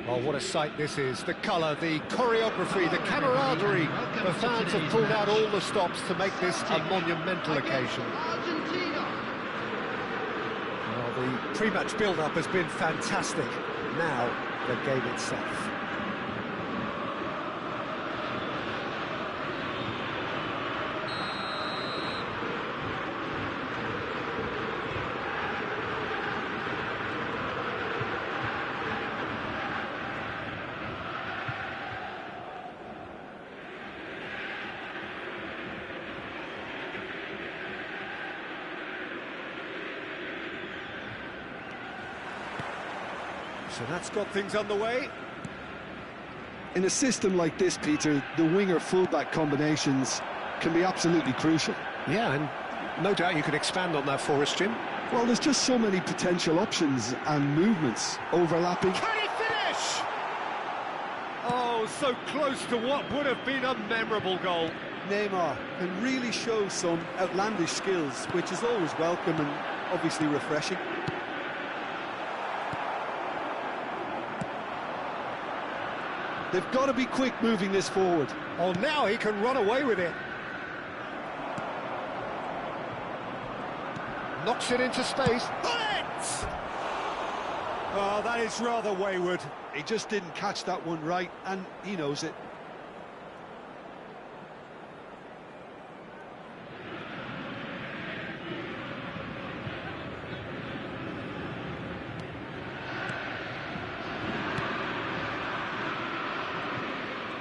Oh, what a sight this is. The colour, the choreography, the camaraderie. The fans have pulled out all the stops to make this a monumental occasion. Well, the pre-match build-up has been fantastic. Now, the game itself. So that's got things underway. In a system like this, Peter, the winger-fullback combinations can be absolutely crucial. Yeah, and no doubt you could expand on that for us, Jim. Well, there's just so many potential options and movements overlapping. Can he finish? Oh, so close to what would have been a memorable goal. Neymar can really show some outlandish skills, which is always welcome and obviously refreshing. They've got to be quick moving this forward. Oh, now he can run away with it. Knocks it into space. Bullet! Oh, that is rather wayward. He just didn't catch that one right, and he knows it.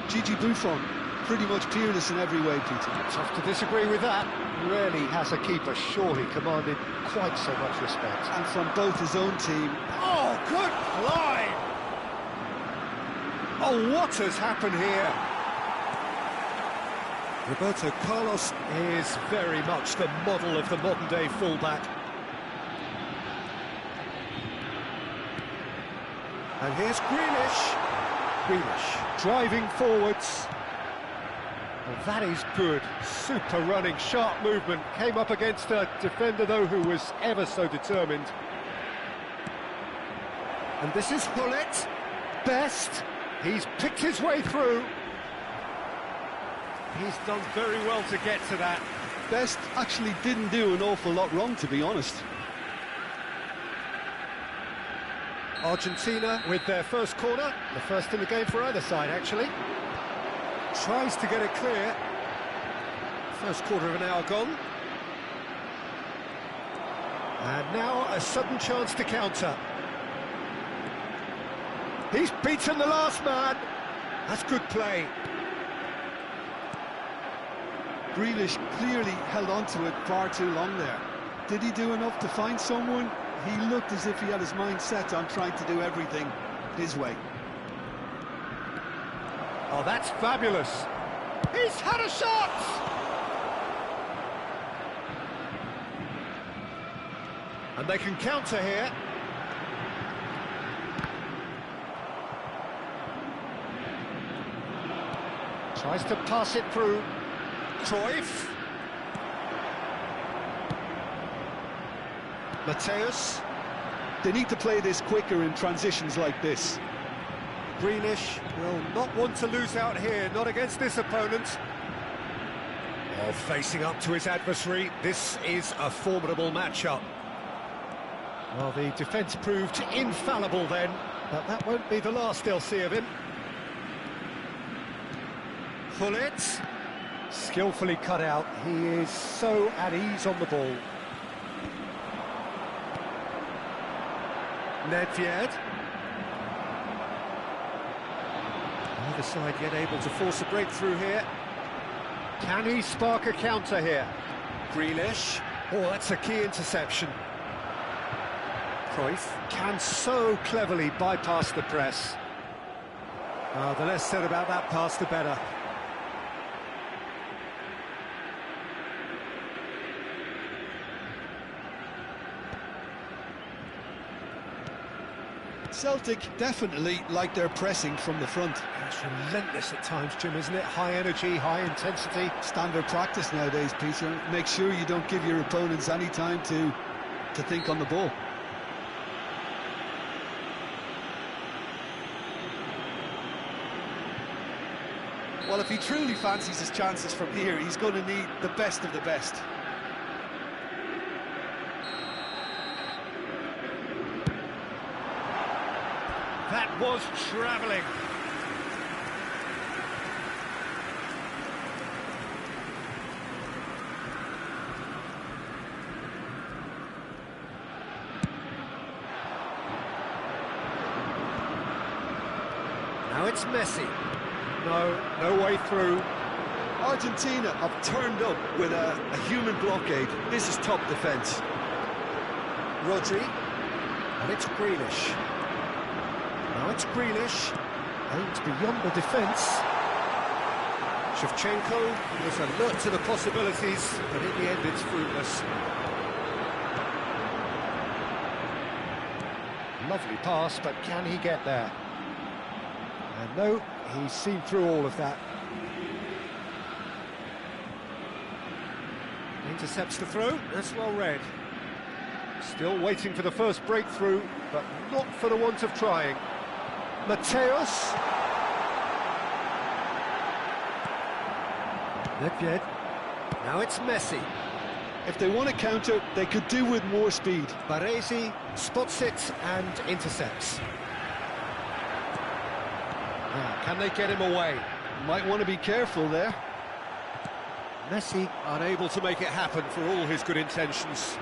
Gigi Buffon, pretty much peerless in every way, Peter. Tough to disagree with that. Rarely has a keeper surely commanded quite so much respect. And from both his own team. Oh, good line! Oh, what has happened here? Roberto Carlos is very much the model of the modern-day fullback. And here's Grealish. Grealish driving forwards. Well, that is good. Super running, sharp movement. Came up against a defender, though, who was ever so determined. And this is Hullet. Best. He's picked his way through. He's done very well to get to that. Best actually didn't do an awful lot wrong, to be honest. Argentina with their first corner, the first in the game for either side, actually. Tries to get it clear. First quarter of an hour gone. And now a sudden chance to counter. He's beaten the last man. That's good play. Grealish clearly held on to it far too long there. Did he do enough to find someone? He looked as if he had his mind set on trying to do everything his way. Oh, that's fabulous. He's had a shot! And they can counter here. Tries to pass it through. Cruyff. Mateus. They need to play this quicker in transitions like this. Grealish will not want to lose out here, not against this opponent. Oh, facing up to his adversary, this is a formidable matchup. Well, the defence proved infallible then, but that won't be the last they'll see of him. Hullet, skillfully cut out. He is so at ease on the ball. Nedved. Neither side yet able to force a breakthrough here. Can he spark a counter here? Grealish. Oh, that's a key interception. Cruyff can so cleverly bypass the press. The less said about that pass, the better. Celtic definitely like their pressing from the front. It's relentless at times, Jim, isn't it? High energy, high intensity. Standard practice nowadays, Peter. Make sure you don't give your opponents any time to think on the ball. Well, if he truly fancies his chances from here, he's going to need the best of the best. That was travelling. Now it's Messi. No way through. Argentina have turned up with a human blockade. This is top defence. Rodri. And it's Grealish. Now it's Grealish. Aimed beyond the defence. Shevchenko was alert to the possibilities, but in the end it's fruitless. Lovely pass, but can he get there? And no, he's seen through all of that. Intercepts the throw, that's well read. Still waiting for the first breakthrough, but not for the want of trying. Mateos. Nedved. Now it's Messi. If they want to counter, they could do with more speed. Baresi spots it and intercepts. Now, can they get him away? Might want to be careful there. Messi unable to make it happen for all his good intentions.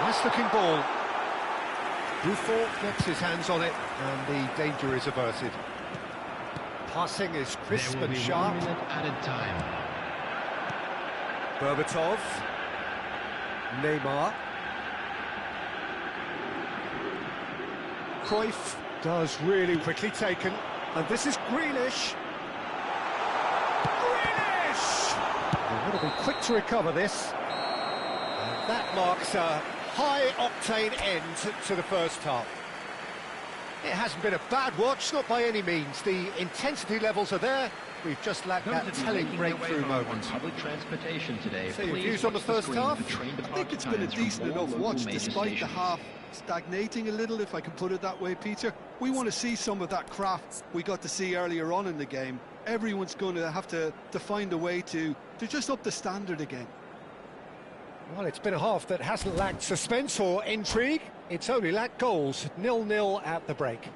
Nice looking ball. Buffon gets his hands on it and the danger is averted. Passing is crisp and sharp. 1 minute added time. Berbatov. Neymar. Cruyff does really quickly taken. And this is Grealish. Grealish! They want to be quick to recover this. And that marks a high-octane end to the first half. It hasn't been a bad watch, not by any means. The intensity levels are there. We've just lacked that telling breakthrough moment. Public transportation today. So your views on the first half? I think it's been a decent enough watch, despite the half stagnating a little, if I can put it that way, Peter. We want to see some of that craft we got to see earlier on in the game. Everyone's going to have to find a way to just up the standard again. Well, it's been a half that hasn't lacked suspense or intrigue. It's only lacked goals. 0-0 at the break.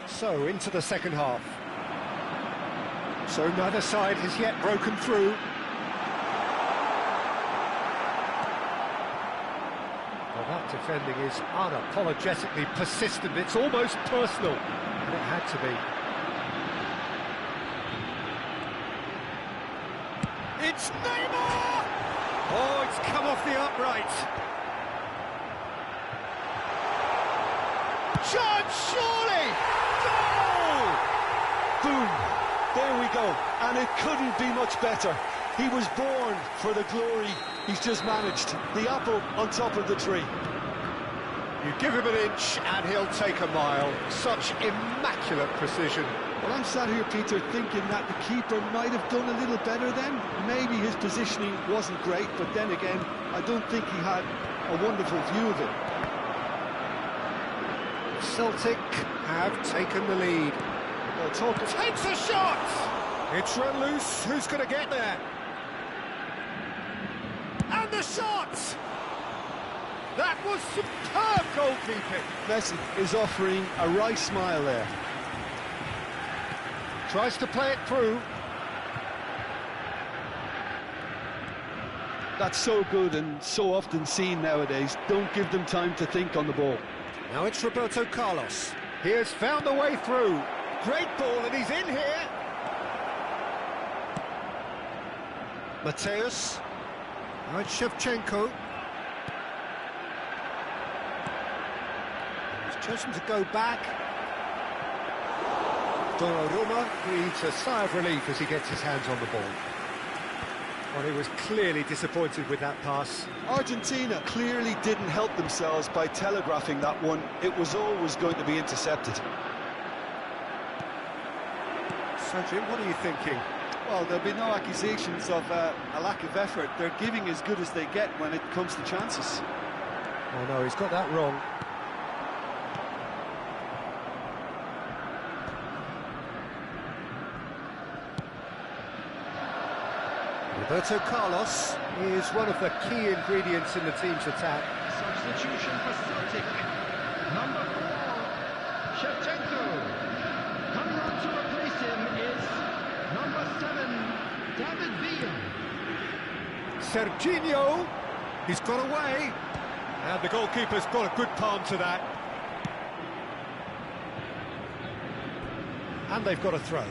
So, into the second half. So neither side has yet broken through. Well, that defending is unapologetically persistent. It's almost personal, and it had to be. It's Neymar! Oh, it's come off the upright. Chance, surely! Goal! Boom! There we go, and it couldn't be much better. He was born for the glory he's just managed. The apple on top of the tree. You give him an inch and he'll take a mile. Such immaculate precision. Well, I'm sat here, Peter, thinking that the keeper might have done a little better then. Maybe his positioning wasn't great, but then again, I don't think he had a wonderful view of it. Celtic have taken the lead. Well, Takes a shot! It's run loose. Who's going to get there? And the shot! That was superb goalkeeping. Messi is offering a wry smile there. Tries to play it through. That's so good and so often seen nowadays. Don't give them time to think on the ball. Now it's Roberto Carlos. He has found the way through. Great ball, and he's in here. Mateus. Now it's Shevchenko. He's chosen to go back. Donnarumma breathes a sigh of relief as he gets his hands on the ball. Well, he was clearly disappointed with that pass. Argentina clearly didn't help themselves by telegraphing that one. It was always going to be intercepted. So, Jim, what are you thinking? Well, there'll be no accusations of a lack of effort. They're giving as good as they get when it comes to chances. Oh no, he's got that wrong. Roberto Carlos is one of the key ingredients in the team's attack. Substitution for Celtic. Number 4, Shevchenko. Coming on to replace him is number 7, David Villa. Serginho, he's got away. And the goalkeeper's got a good palm to that. And they've got a throw.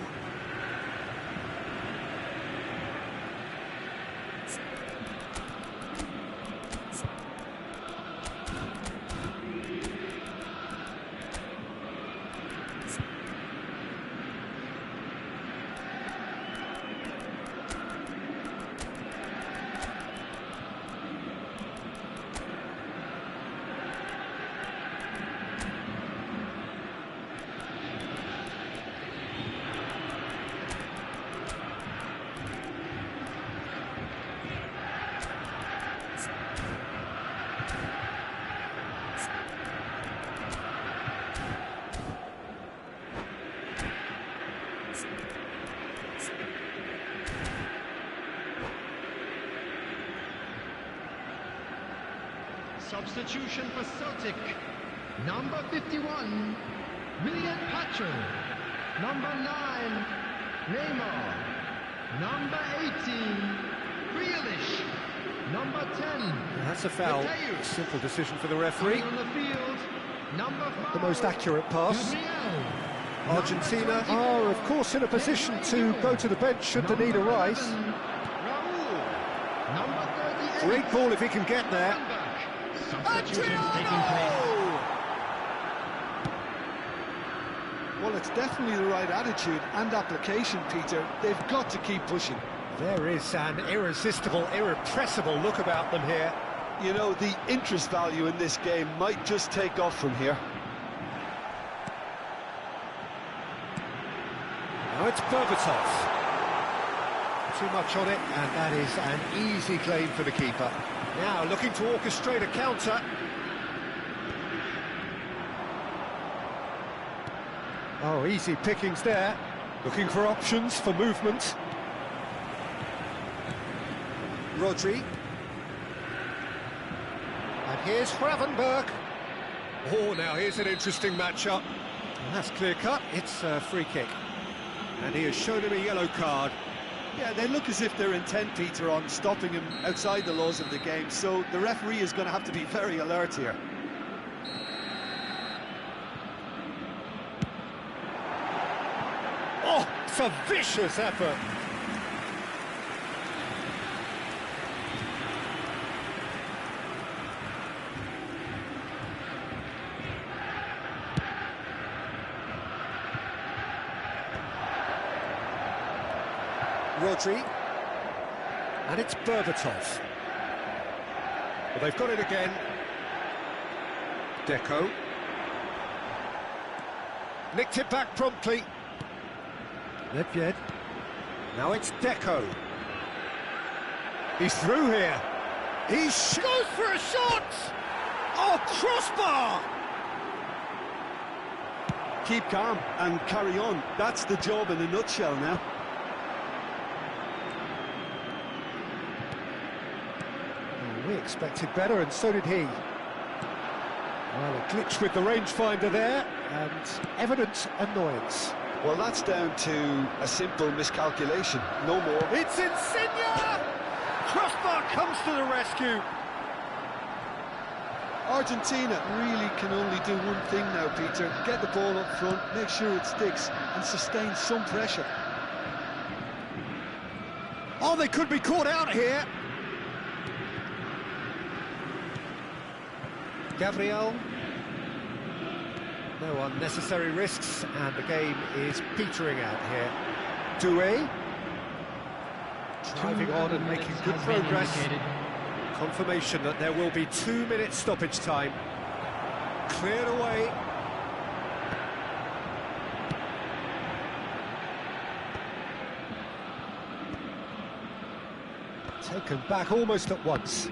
Substitution for Celtic. Number 51, William Pacho. Number 9, Neymar. Number 18, Grealish. Number 10. That's a foul. Mateus. Simple decision for the referee. On the field, number 5, The most accurate pass. Gabriel. Argentina are, of course, in a position to go to the bench should the need arise. Raul. Number 38. Great ball if he can get there. Substitutions taking place. Well, it's definitely the right attitude and application, Peter. They've got to keep pushing. There is an irresistible, irrepressible look about them here. You know, the interest value in this game might just take off from here. Now it's Berbatov. Too much on it, and that is an easy claim for the keeper. Now looking to orchestrate a counter. Oh, easy pickings there. Looking for options for movement. Rodri. And here's Gravenberg. Oh, now here's an interesting matchup. And that's clear cut. It's a free kick. And he has shown him a yellow card. Yeah, they look as if they're intent, Peter, on stopping him outside the laws of the game, so the referee is going to have to be very alert here. Oh, it's a vicious effort. Rodri, and it's Berbatov. Well, they've got it again. Deco. Nicked it back promptly. Nedved. Now it's Deco. He's through here. He goes for a shot! Oh, crossbar! Keep calm and carry on. That's the job in a nutshell now. We expected better, and so did he. Well, a glitch with the rangefinder there, and evident annoyance. Well, that's down to a simple miscalculation, no more. It's Insigne! Crossbar comes to the rescue. Argentina really can only do one thing now, Peter. Get the ball up front, make sure it sticks, and sustain some pressure. Oh, they could be caught out here. Gabriel. No unnecessary risks, and the game is petering out here. Doué. Driving on and making good progress. Confirmation that there will be 2 minutes stoppage time. Cleared away. Taken back almost at once.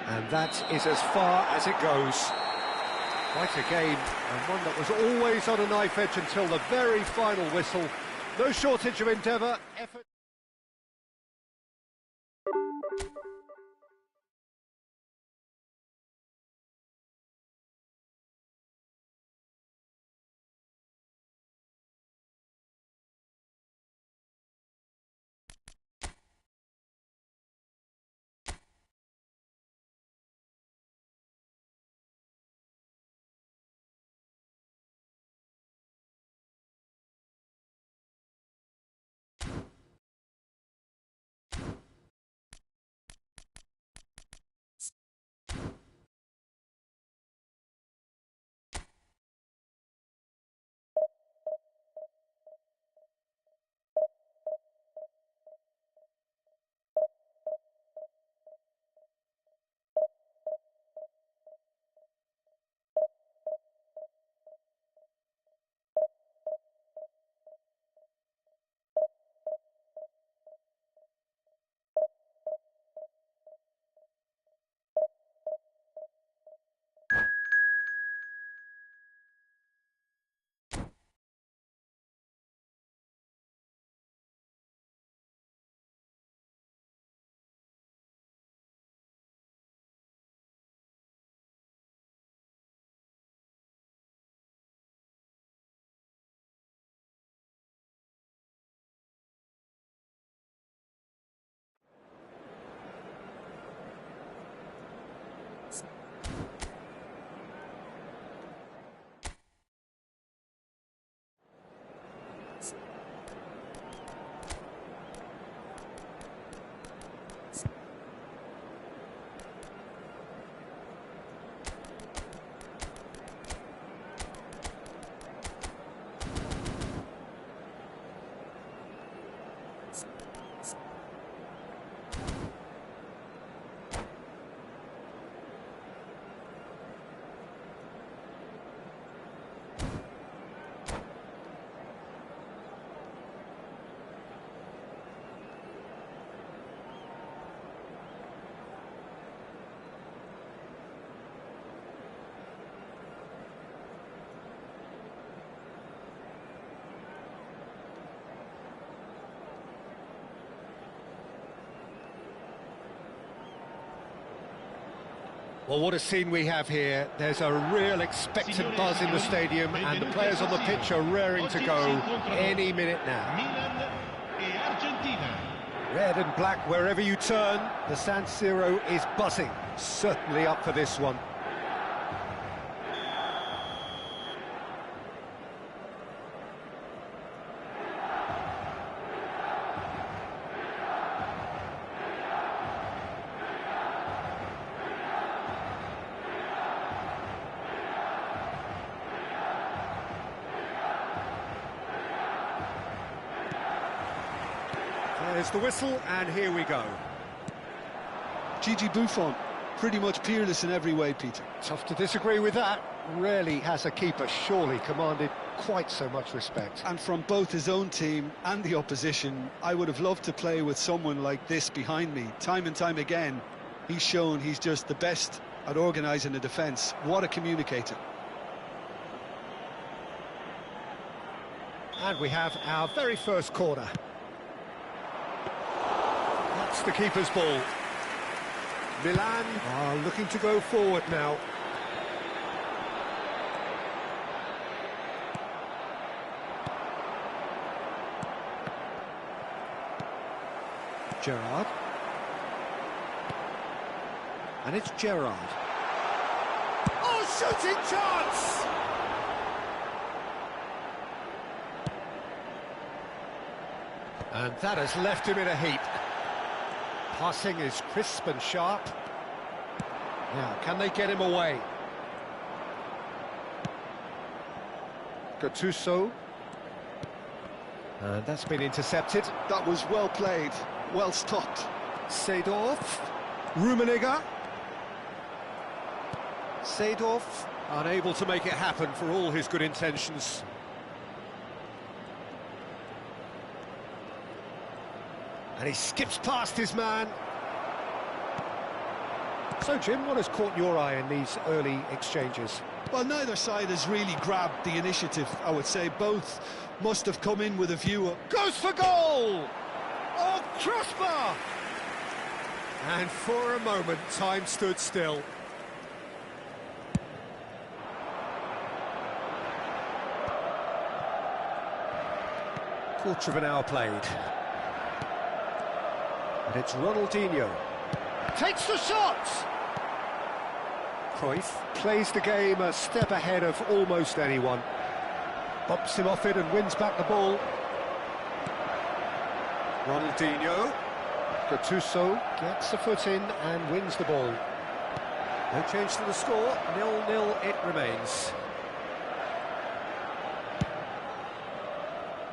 And that is as far as it goes. Quite a game, and one that was always on a knife edge until the very final whistle. No shortage of endeavour, effort. Well, what a scene we have here. There's a real expectant buzz in the stadium, and the players on the pitch are raring to go any minute now. Red and black wherever you turn, the San Siro is buzzing. Certainly up for this one. There's the whistle, and here we go. Gigi Buffon, pretty much peerless in every way, Peter. Tough to disagree with that. Rarely has a keeper surely commanded quite so much respect. And from both his own team and the opposition, I would have loved to play with someone like this behind me. Time and time again, he's shown he's just the best at organising a defence. What a communicator. And we have our very first corner. That's the keeper's ball. Milan are looking to go forward now. Gerrard. And it's Gerrard. Oh, shooting chance! And that has left him in a heap. Passing is crisp and sharp. Now, can they get him away? Gattuso. And that's been intercepted. That was well played, well stopped. Seedorf. Rummenigge. Seedorf, unable to make it happen for all his good intentions. And he skips past his man. So, Jim, what has caught your eye in these early exchanges? Well, neither side has really grabbed the initiative, I would say. Both must have come in with a view of... Goes for goal! Oh, crossbar! And for a moment, time stood still. Quarter of an hour played. And it's Ronaldinho. Takes the shot! Cruyff plays the game a step ahead of almost anyone. Bumps him off it and wins back the ball. Ronaldinho. Gattuso gets a foot in and wins the ball. No change to the score, 0-0 it remains.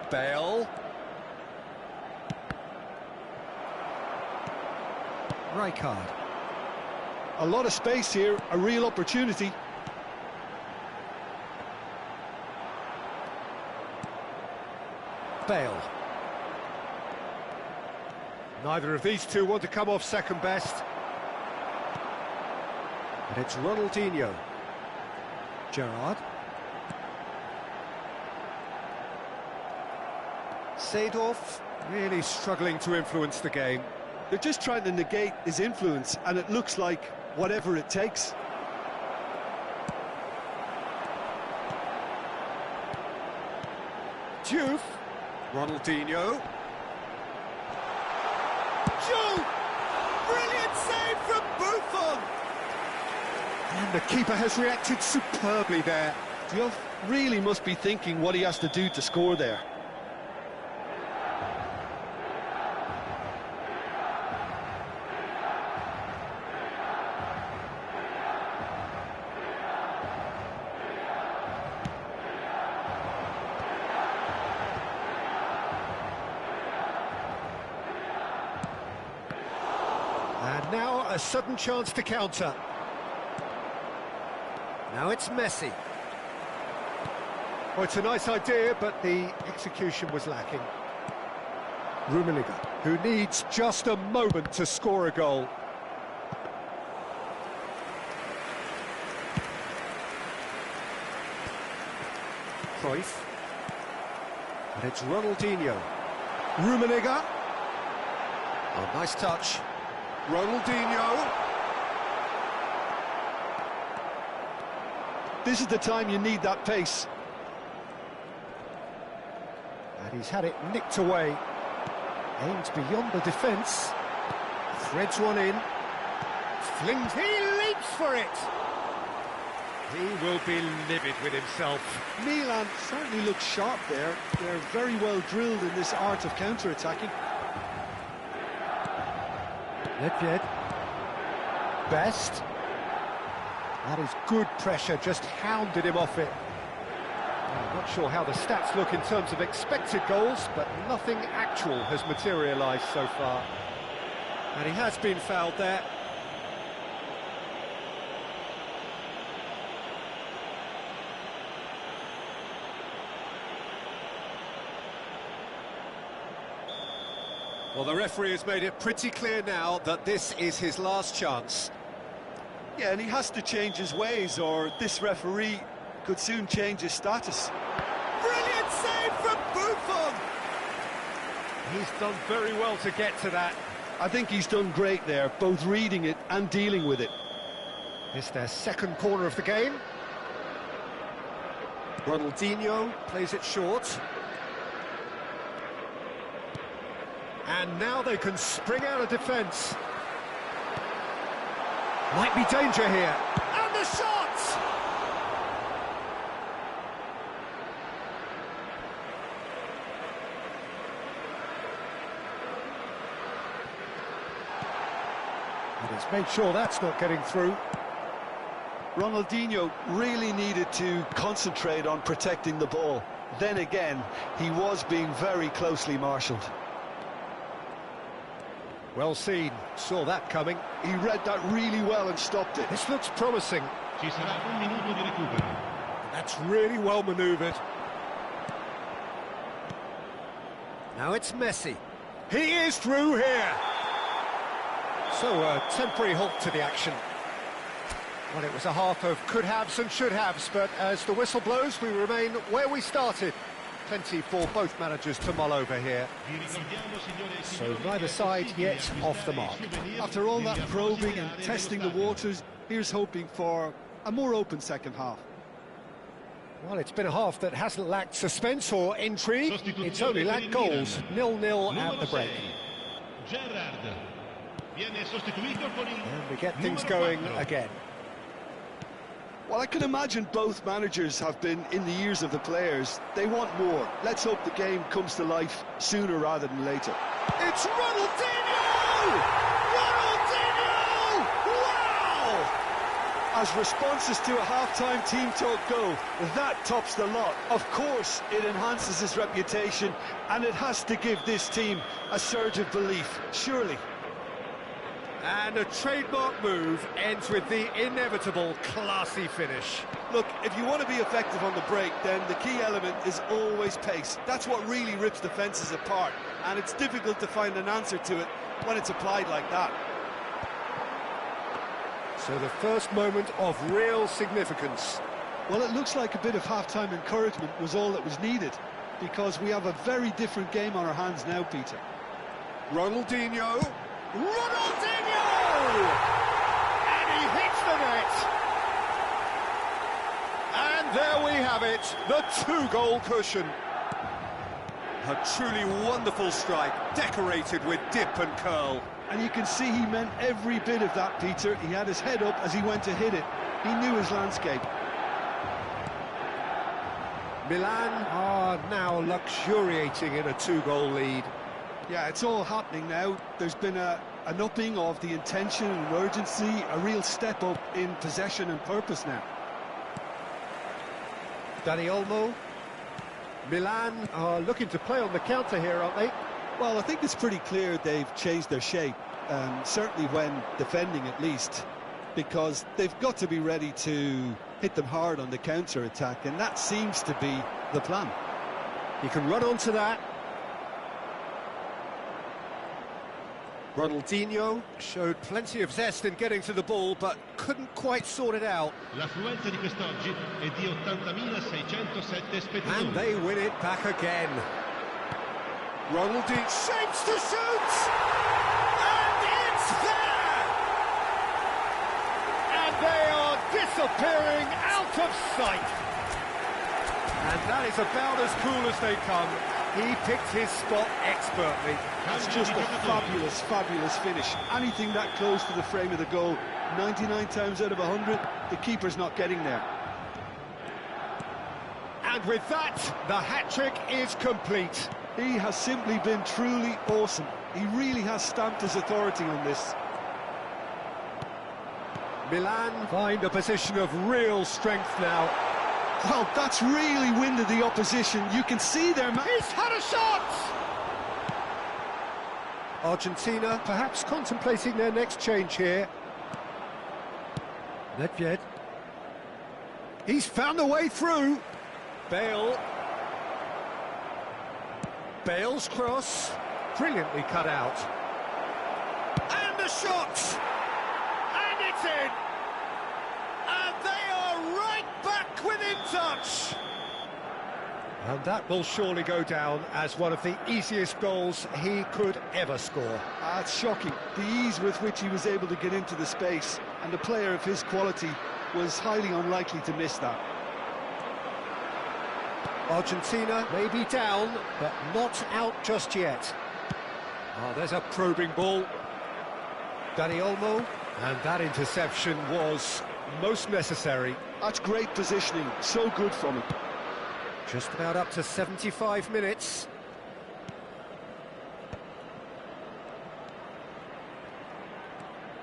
Bale. Rijkaard. A lot of space here, a real opportunity. Bale. Neither of these two want to come off second best. And it's Ronaldinho. Gerrard. Seedorf really struggling to influence the game. They're just trying to negate his influence, and it looks like whatever it takes. Diouf. Ronaldinho. Diouf! Brilliant save from Buffon! And the keeper has reacted superbly there. Diouf really must be thinking what he has to do to score there. And now a sudden chance to counter. Now it's Messi. Well, it's a nice idea, but the execution was lacking. Rummenigge, who needs just a moment to score a goal. Cruyff. And it's Ronaldinho. Rummenigge. Oh, nice touch. Ronaldinho. This is the time you need that pace. And he's had it nicked away. Aims beyond the defence. Threads one in. Flings. He leaps for it. He will be livid with himself. Milan certainly looks sharp there. They're very well drilled in this art of counter-attacking. Nedved. Best. That is good pressure, just hounded him off it. I'm not sure how the stats look in terms of expected goals, but nothing actual has materialised so far. And he has been fouled there. Well, the referee has made it pretty clear now that this is his last chance. Yeah, and he has to change his ways, or this referee could soon change his status. Brilliant save from Buffon! He's done very well to get to that. I think he's done great there, both reading it and dealing with it. It's their second corner of the game. Ronaldinho plays it short. And now they can spring out of defence. Might be danger here. And the shot! And he's made sure that's not getting through. Ronaldinho really needed to concentrate on protecting the ball. Then again, he was being very closely marshalled. Well seen, saw that coming. He read that really well and stopped it. This looks promising. Ci sarà un minuto di recupero. That's really well manoeuvred. Now it's Messi. He is through here. So a temporary halt to the action. Well, it was a half of could-haves and should-haves, but as the whistle blows, we remain where we started. Plenty for both managers to mull over here. So neither side yet off the mark. After all that probing and testing the waters, here's hoping for a more open second half. Well, it's been a half that hasn't lacked suspense or intrigue. It's only lacked goals. 0-0 at the break. And we get things going again. Well, I can imagine both managers have been in the ears of the players. They want more. Let's hope the game comes to life sooner rather than later. It's Ronaldinho! Ronaldinho! Wow! As responses to a half-time team talk go, that tops the lot. Of course, it enhances his reputation, and it has to give this team a surge of belief, surely. And a trademark move ends with the inevitable classy finish. Look, if you want to be effective on the break, then the key element is always pace. That's what really rips defences apart, and it's difficult to find an answer to it when it's applied like that. So the first moment of real significance. Well, it looks like a bit of half-time encouragement was all that was needed, because we have a very different game on our hands now, Peter. Ronaldinho! Ronaldinho! And he hits the net! And there we have it, the two-goal cushion. A truly wonderful strike, decorated with dip and curl. And you can see he meant every bit of that, Peter. He had his head up as he went to hit it. He knew his landscape. Milan are now luxuriating in a two-goal lead. Yeah, it's all happening now. There's been an upping of the intention and urgency, a real step up in possession and purpose now. Dani Olmo. Milan are looking to play on the counter here, aren't they? Well, I think it's pretty clear they've changed their shape, certainly when defending at least, because they've got to be ready to hit them hard on the counter-attack, and that seems to be the plan. He can run onto that. Ronaldinho showed plenty of zest in getting to the ball, but couldn't quite sort it out. L'affluenza di quest'oggi è di 80.607 spettatori. And they win it back again. Ronaldinho shapes to shoot! And it's there! And they are disappearing out of sight. And that is about as cool as they come. He picked his spot expertly. That's just a fabulous, fabulous finish. Anything that close to the frame of the goal, 99 times out of 100, the keeper's not getting there. And with that, the hat-trick is complete. He has simply been truly awesome. He really has stamped his authority on this. Milan find a position of real strength now. Well, that's really winded the opposition. You can see their man. He's had a shot! Argentina perhaps contemplating their next change here. Nedved. He's found a way through. Bale. Bale's cross. Brilliantly cut out. And the shot! And it's in! And they are right back within touch! And that will surely go down as one of the easiest goals he could ever score. It's shocking, the ease with which he was able to get into the space, and a player of his quality was highly unlikely to miss that. Argentina may be down, but not out just yet. Oh, there's a probing ball. Dani Olmo, and that interception was most necessary. That's great positioning, so good from him. Just about up to 75 minutes.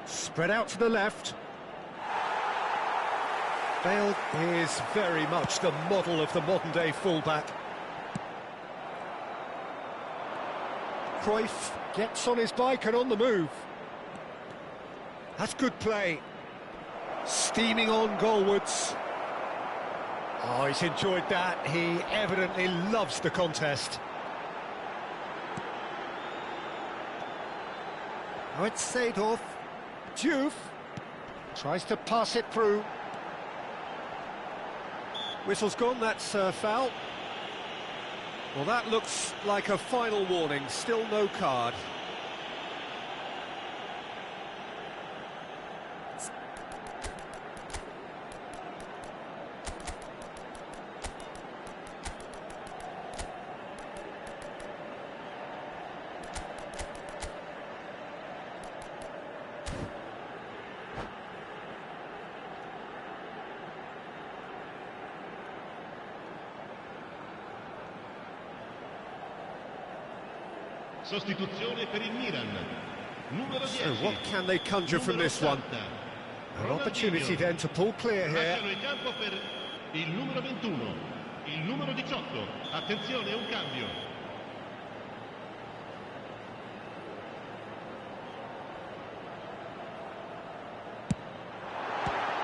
Spread out to the left. Bale is very much the model of the modern-day fullback. Cruyff gets on his bike and on the move. That's good play. Steaming on goalwards. Oh, he's enjoyed that. He evidently loves the contest. Now it's Seedorf. Diouf tries to pass it through. Whistle's gone, that's a foul. Well, that looks like a final warning, still no card. Sostituzione per il Milan. Numero 10. So what can they conjure from this one? An opportunity then to pull clear here. Lasciano il campo per il numero 21, il numero 18. Attenzione, un cambio.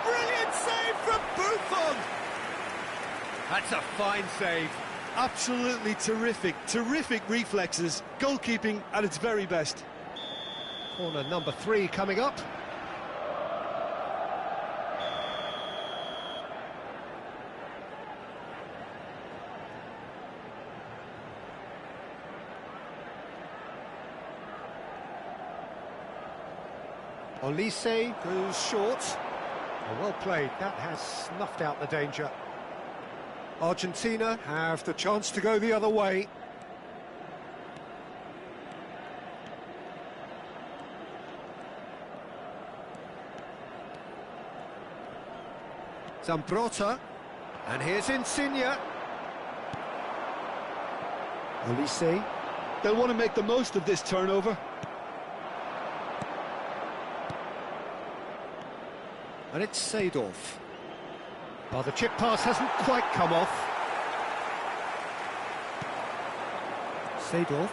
Brilliant save from Buffon! That's a fine save. Absolutely terrific, terrific reflexes, goalkeeping at its very best. Corner number 3 coming up. Olise goes short. Oh, well played, that has snuffed out the danger. Argentina have the chance to go the other way. Zambrotta, and here's Insigne. Olise. They'll want to make the most of this turnover. And it's Seedorf. Oh, the chip pass hasn't quite come off. Seedorf.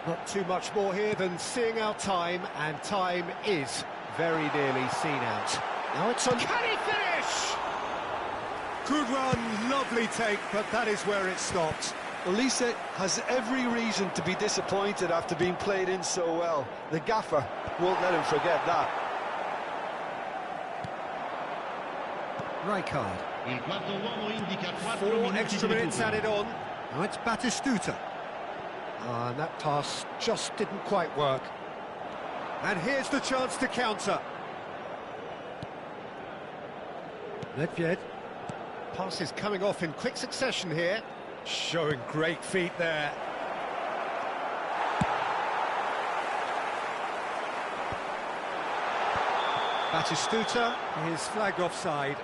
Not too much more here than seeing out time, and time is very nearly seen out. Now it's on. Can he finish? Good run, lovely take, but that is where it stopped. Olise has every reason to be disappointed after being played in so well. The gaffer won't let him forget that. Rijkaard. Il quarto uomo indica 4 4 minuti extra di minutes recupero. added on. Now it's Batistuta. And that pass just didn't quite work. And here's the chance to counter. Nedved. Pass is coming off in quick succession here. Showing great feet there. Batistuta is flagged offside.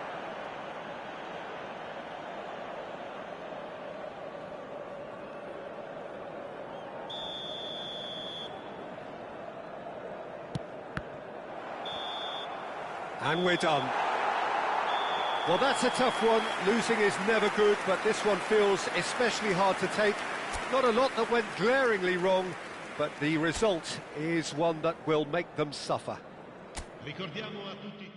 And we're done. Well, that's a tough one. Losing is never good, but this one feels especially hard to take. Not a lot that went glaringly wrong, but the result is one that will make them suffer. Ricordiamo a tutti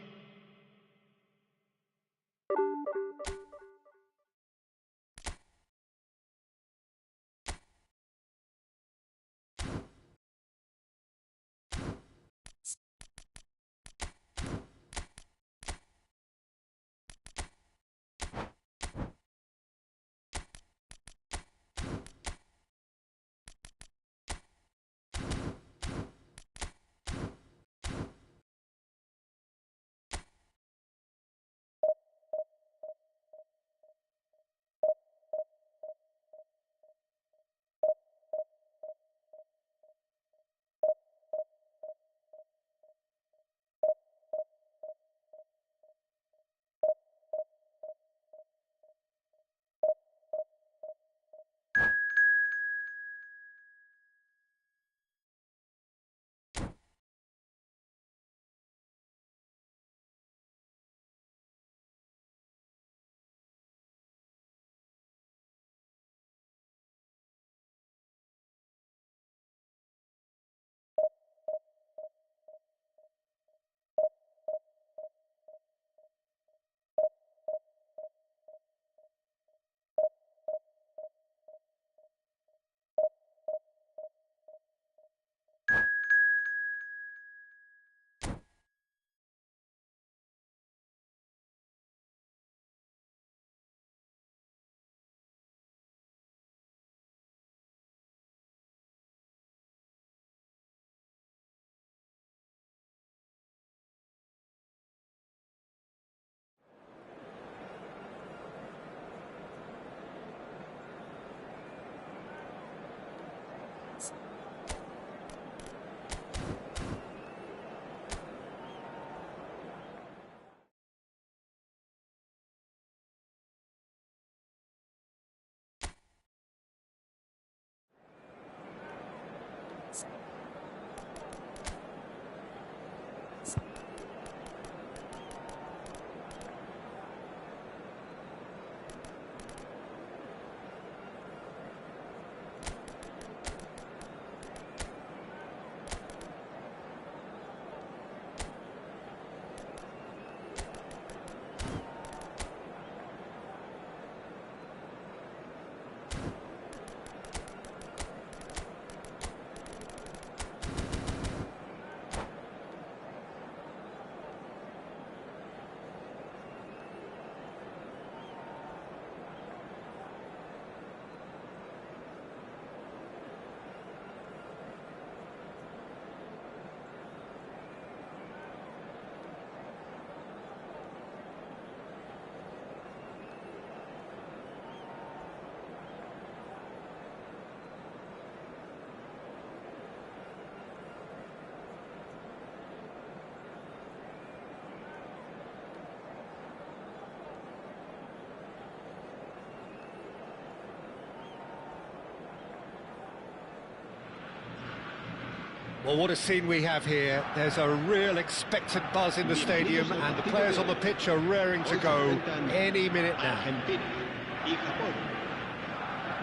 Well, what a scene we have here. There's a real expectant buzz in the stadium, and the players on the pitch are raring to go any minute now.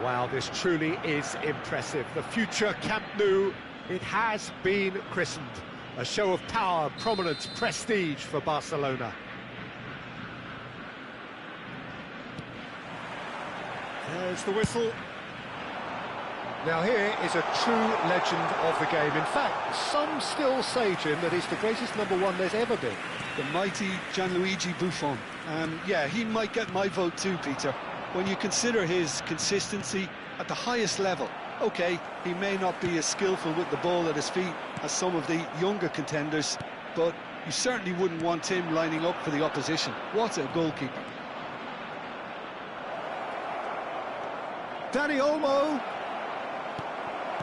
Wow, this truly is impressive. The future Camp Nou, it has been christened. A show of power, prominence, prestige for Barcelona. There's the whistle. Now here is a true legend of the game. In fact, some still say, Jim, that he's the greatest number one there's ever been. The mighty Gianluigi Buffon. Yeah, he might get my vote too, Peter. When you consider his consistency at the highest level, OK, he may not be as skillful with the ball at his feet as some of the younger contenders, but you certainly wouldn't want him lining up for the opposition. What a goalkeeper. Dani Olmo.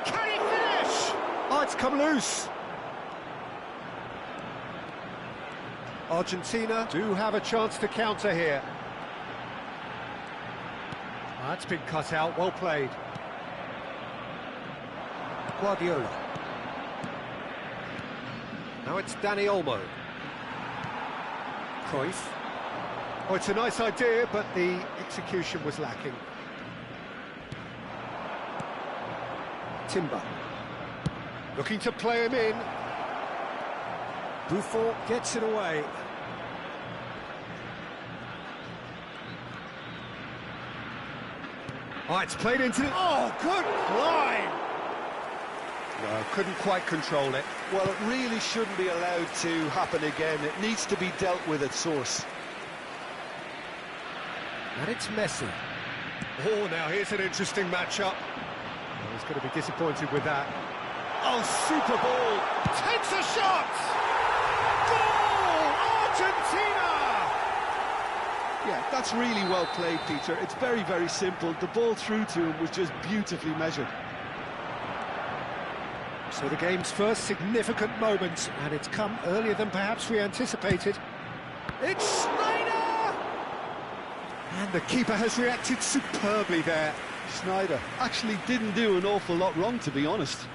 Can he finish? Oh, it's come loose. Argentina do have a chance to counter here. That's been cut out, well played. Guardiola. Now it's Dani Olmo. Cruyff. Oh, it's a nice idea, but the execution was lacking. Timber. Looking to play him in. Buffon gets it away. Oh, it's played into the... Oh, good line! Well, couldn't quite control it. Well, it really shouldn't be allowed to happen again. It needs to be dealt with at source. And it's Messi. Oh, now here's an interesting matchup. Well, he's going to be disappointed with that. Oh, super ball! Takes a shot! Goal! Argentina! Yeah, that's really well played, Peter. It's very, very simple. The ball through to him was just beautifully measured. So the game's first significant moment, and it's come earlier than perhaps we anticipated. It's Sneijder! And the keeper has reacted superbly there. Sneijder actually didn't do an awful lot wrong, to be honest.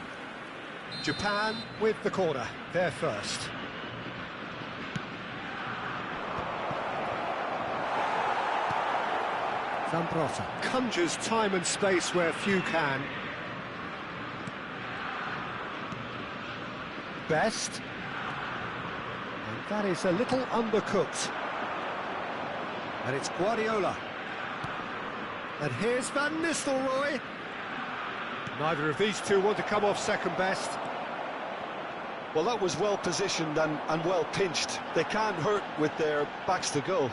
Japan with the corner, they're first. Zambrotta conjures time and space where few can. Best. And that is a little undercooked. And it's Guardiola. And here's Van Nistelrooy. Neither of these two want to come off second best. Well, that was well positioned and well pinched. They can't hurt with their backs to goal.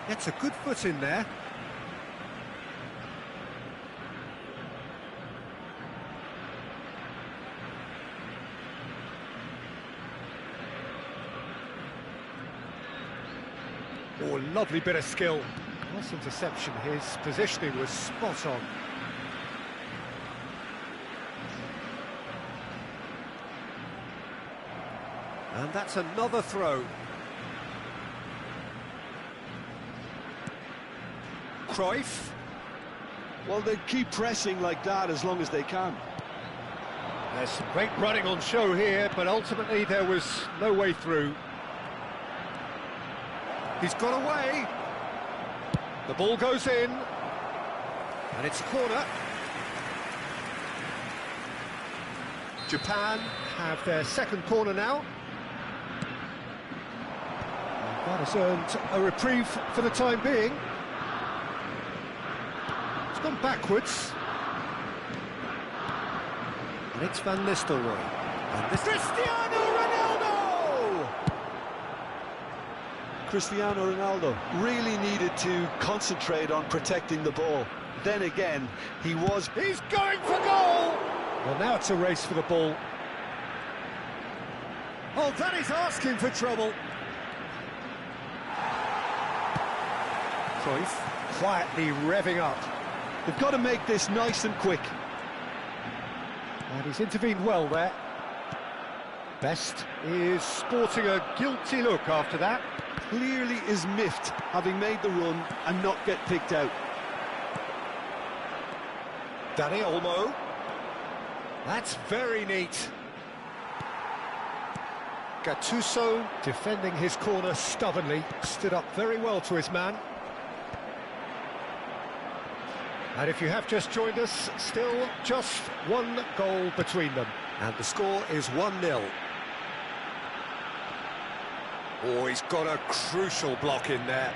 Gets a good foot in there. Oh, lovely bit of skill. Nice interception. His positioning was spot on. And that's another throw. Cruyff. Well, they keep pressing like that as long as they can. There's some great running on show here, but ultimately there was no way through. He's got away. The ball goes in. And it's a corner. Japan have their second corner now. And that has earned a reprieve for the time being. It's gone backwards. And it's Van Nistelrooy. And this Cristiano Ronaldo! Cristiano Ronaldo really needed to concentrate on protecting the ball. Then again, he's going for goal! Well, now it's a race for the ball. Oh, that is asking for trouble. Cruyff quietly revving up. They've got to make this nice and quick. And he's intervened well there. Best is sporting a guilty look after that. Clearly is miffed, having made the run and not get picked out. Dani Olmo. That's very neat. Gattuso defending his corner stubbornly, stood up very well to his man. And if you have just joined us, still just one goal between them. And the score is 1-0. Oh, he's got a crucial block in there.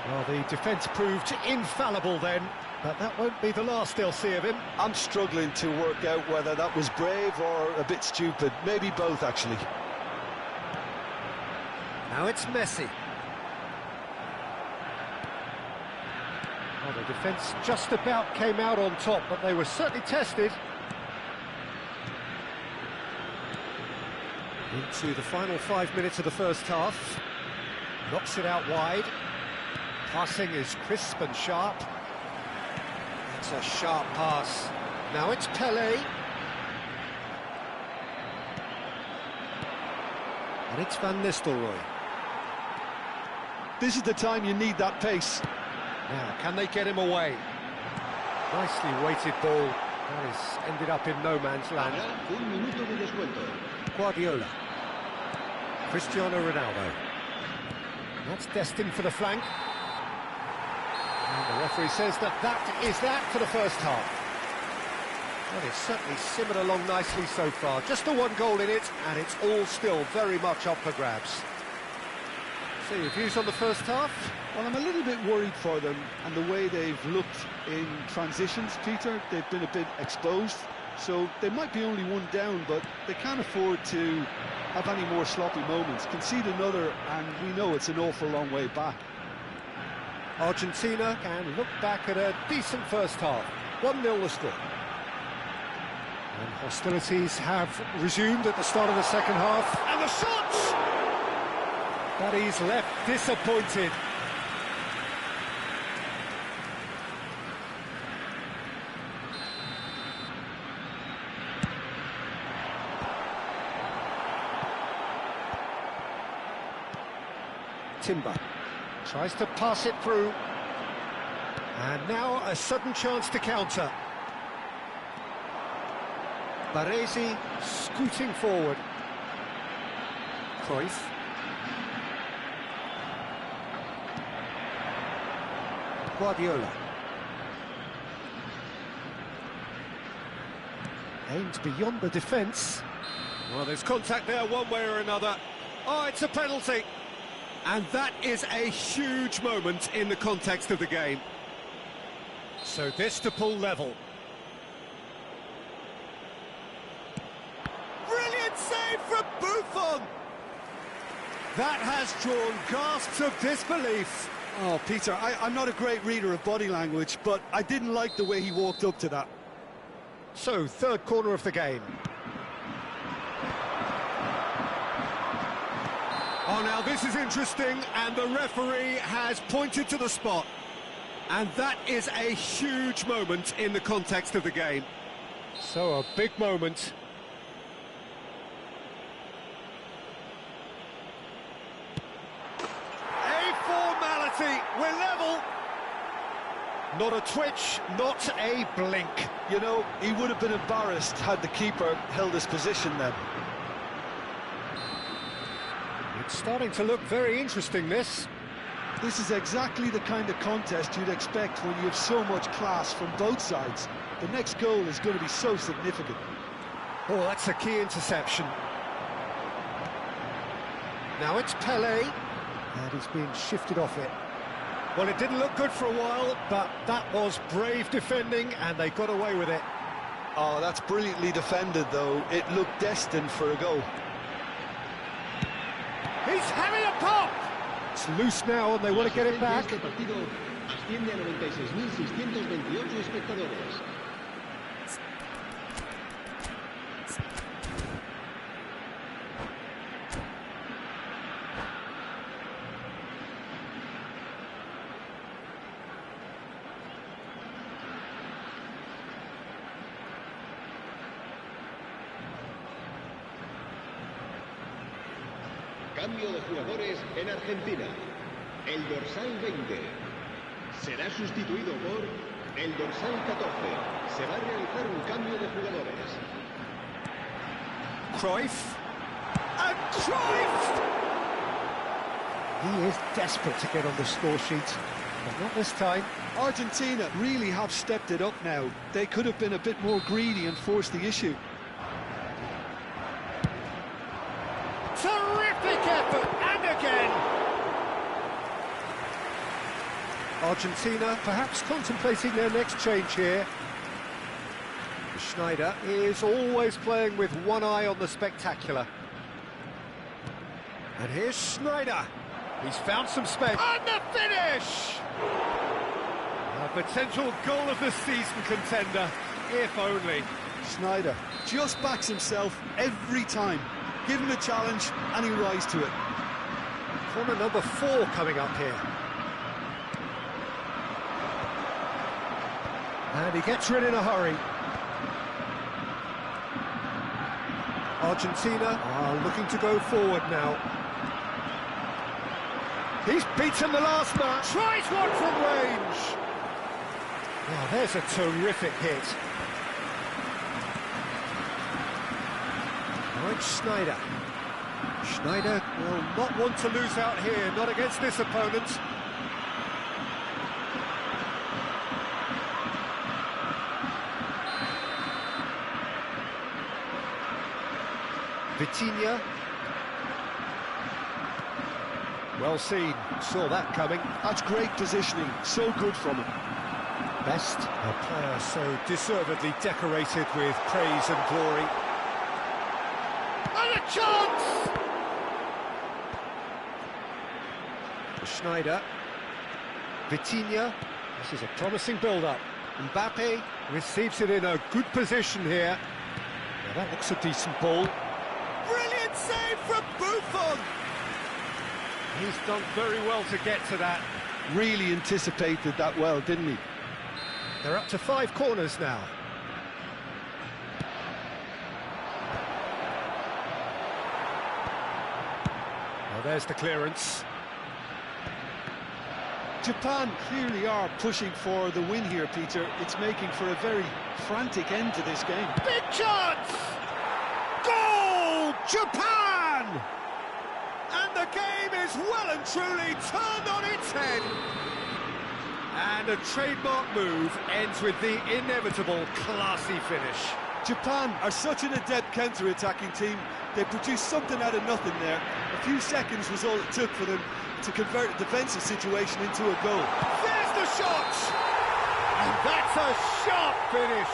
Well, the defence proved infallible then, but that won't be the last they'll see of him. I'm struggling to work out whether that was brave or a bit stupid. Maybe both, actually. Now it's Messi. Well, the defence just about came out on top, but they were certainly tested. Into the final 5 minutes of the first half. Knocks it out wide. Passing is crisp and sharp. It's a sharp pass. Now it's Pelé. And it's Van Nistelrooy. This is the time you need that pace. Now, can they get him away? Nicely weighted ball. That is ended up in no man's land. Guardiola. Cristiano Ronaldo. That's destined for the flank. And the referee says that is that for the first half. Well, it's certainly simmered along nicely so far. Just the one goal in it, and it's all still very much up for grabs. So your views on the first half? Well, I'm a little bit worried for them and the way they've looked in transitions, Peter. They've been a bit exposed, so they might be only one down, but they can't afford to have any more sloppy moments. Concede another, and we know it's an awful long way back. Argentina can look back at a decent first half. 1-0 the score. And hostilities have resumed at the start of the second half. And the shots! But he's left disappointed. Timber tries to pass it through. And now a sudden chance to counter. Baresi scooting forward. Cruyff. Guardiola. Aimed beyond the defence. Well, there's contact there one way or another. Oh, it's a penalty. And that is a huge moment in the context of the game. So this to pull level. Brilliant save from Buffon! That has drawn gasps of disbelief. Oh, Peter, I'm not a great reader of body language, but I didn't like the way he walked up to that. So, third corner of the game. Oh, now this is interesting, and the referee has pointed to the spot. And that is a huge moment in the context of the game. So, a big moment. A formality, we're level. Not a twitch, not a blink. You know, he would have been embarrassed had the keeper held his position then. It's starting to look very interesting, this. This is exactly the kind of contest you'd expect when you have so much class from both sides. The next goal is going to be so significant. Oh, that's a key interception. Now it's Pelé, and he's being shifted off it. Well, it didn't look good for a while, but that was brave defending, and they got away with it. Oh, that's brilliantly defended, though. It looked destined for a goal. He's having a pop! It's loose now, and they want to get it back. Cambio de jugadores en Argentina. El dorsal 20 será sustituido por El dorsal 14. Se va a realizar un cambio de jugadores. Cruyff. And Cruyff! He is desperate to get on the score sheet, but not this time. Argentina really have stepped it up now. They could have been a bit more greedy and forced the issue. Terrific effort, and again! Argentina perhaps contemplating their next change here. Schneider is always playing with one eye on the spectacular. And here's Schneider. He's found some space. And the finish! A potential goal of the season contender, if only. Schneider just backs himself every time. Give him a challenge and he'll rise to it. Corner number 4 coming up here. And he gets rid in a hurry. Argentina are looking to go forward now. He's beaten the last man. Tries one from range. Now there's a terrific hit. Right, Schneider. Schneider will not want to lose out here, not against this opponent. Vitinha. Well seen, saw that coming. That's great positioning, so good from him. Best, a player so deservedly decorated with praise and glory. And a chance! Schneider. Vitinha. This is a promising build-up. Mbappe receives it in a good position here. Now that looks a decent ball. Brilliant save from Buffon! He's done very well to get to that. Really anticipated that well, didn't he? They're up to 5 corners now. Well, there's the clearance. Japan clearly are pushing for the win here, Peter. It's making for a very frantic end to this game. Big chance! Goal! Japan! And the game is well and truly turned on its head. And a trademark move ends with the inevitable classy finish. Japan are such an adept counter-attacking team. They produced something out of nothing there. A few seconds was all it took for them to convert a defensive situation into a goal. There's the shot! And that's a sharp finish.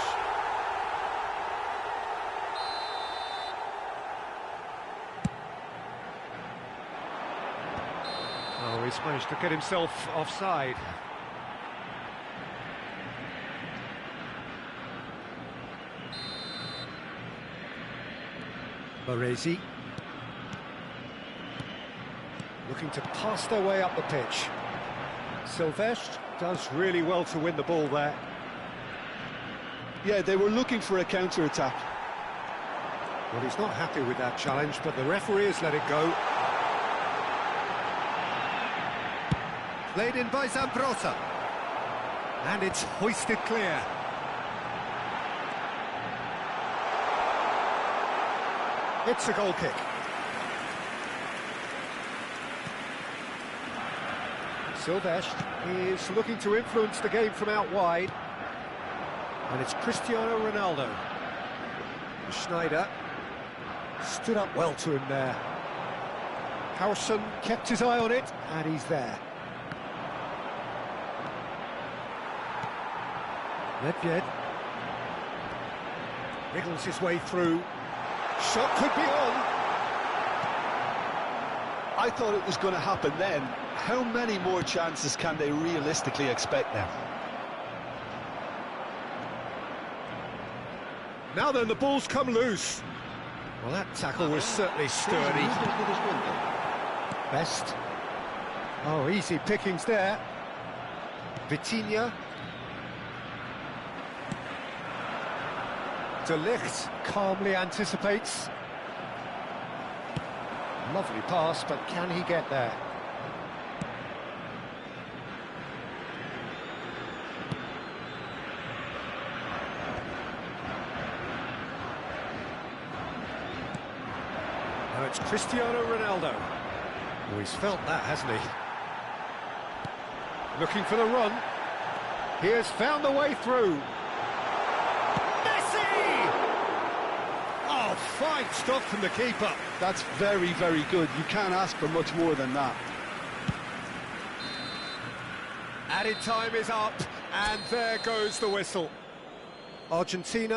Oh, he's managed to get himself offside. Baresi. Looking to pass their way up the pitch. Silvestre does really well to win the ball there. Yeah, they were looking for a counter-attack. Well, he's not happy with that challenge, but the referee has let it go. Played in by Zambrotta. And it's hoisted clear. It's a goal kick. Silvestre is looking to influence the game from out wide. And it's Cristiano Ronaldo. Schneider stood up well to him there. Carlson kept his eye on it, and he's there. Nedved wriggles his way through. Shot could be on. I thought it was going to happen then. How many more chances can they realistically expect now? Now then, the ball's come loose. Well, that tackle was certainly sturdy. Best. Oh, easy pickings there. Vitinha. De Ligt calmly anticipates. Lovely pass, but can he get there? That's Cristiano Ronaldo. Oh, he's felt that, hasn't he? Looking for the run. He has found the way through. Messi! Oh, fine stuff from the keeper. That's very, very good. You can't ask for much more than that. Added time is up, and there goes the whistle. Argentina